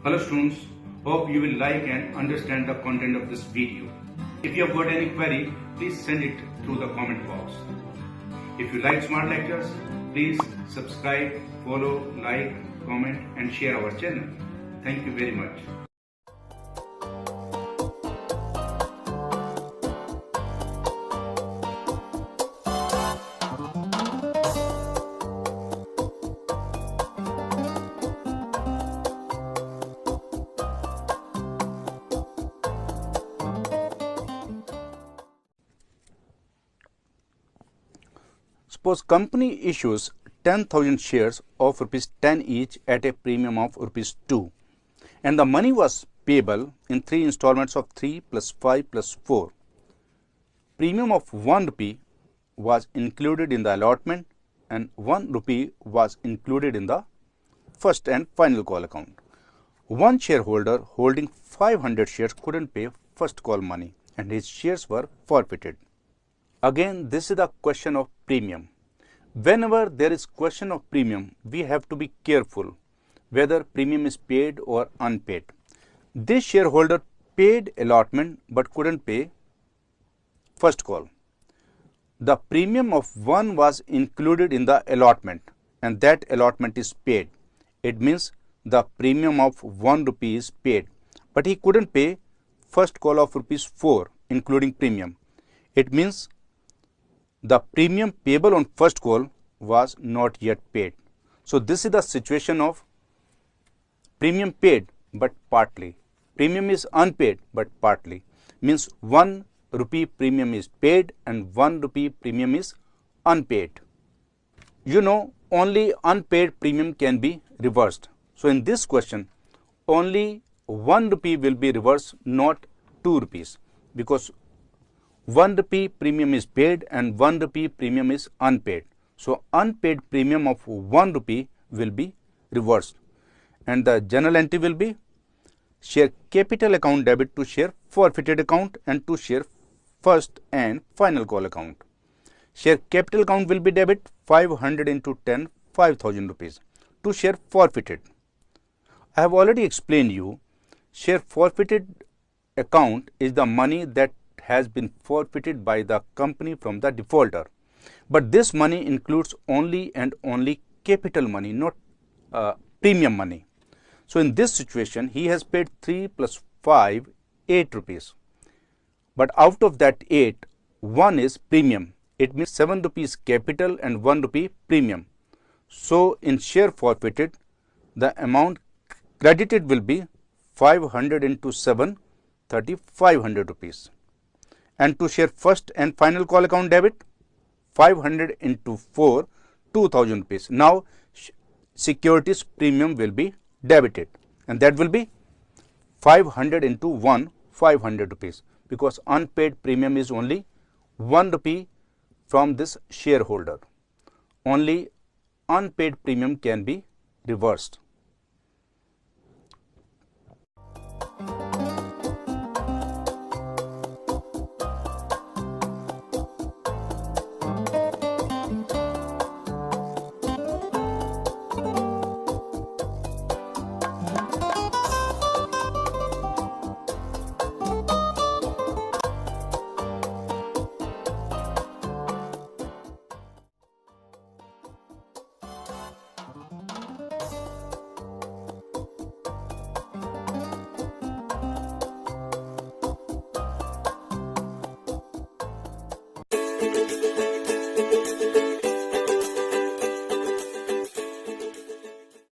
Hello students, hope you will like and understand the content of this video. If you have got any query, please send it through the comment box. If you like smart lectures, please subscribe, follow, like, comment and share our channel. Thank you very much. Suppose company issues 10,000 shares of rupees 10 each at a premium of rupees 2 and the money was payable in 3 installments of 3 plus 5 plus 4. Premium of 1 rupee was included in the allotment and 1 rupee was included in the first and final call account. One shareholder holding 500 shares couldn't pay first call money and his shares were forfeited. Again, this is the question of premium. Whenever there is question of premium, we have to be careful whether premium is paid or unpaid. This shareholder paid allotment but couldn't pay first call. The premium of 1 was included in the allotment and that allotment is paid. It means the premium of 1 rupee is paid, but he couldn't pay first call of rupees 4 including premium. It means the premium payable on first call was not yet paid. So this is the situation of premium paid but partly. Premium is unpaid but partly. Means 1 rupee premium is paid and 1 rupee premium is unpaid. You know, only unpaid premium can be reversed. So in this question, only 1 rupee will be reversed, not 2 rupees, because 1 rupee premium is paid and 1 rupee premium is unpaid. So unpaid premium of 1 rupee will be reversed and the journal entry will be share capital account debit to share forfeited account and to share first and final call account. Share capital account will be debit 500 into 10, 5,000 rupees to share forfeited. I have already explained you, share forfeited account is the money that has been forfeited by the company from the defaulter. But this money includes only and only capital money, not premium money. So in this situation, he has paid 3 plus 5, 8 rupees. But out of that 8, 1 is premium. It means 7 rupees capital and 1 rupee premium. So in share forfeited, the amount credited will be 500 into 7, 3,500 rupees. And to share first and final call account debit, 500 into 4, 2,000 rupees. Now securities premium will be debited and that will be 500 into 1, 500 rupees, because unpaid premium is only 1 rupee from this shareholder. Only unpaid premium can be reversed.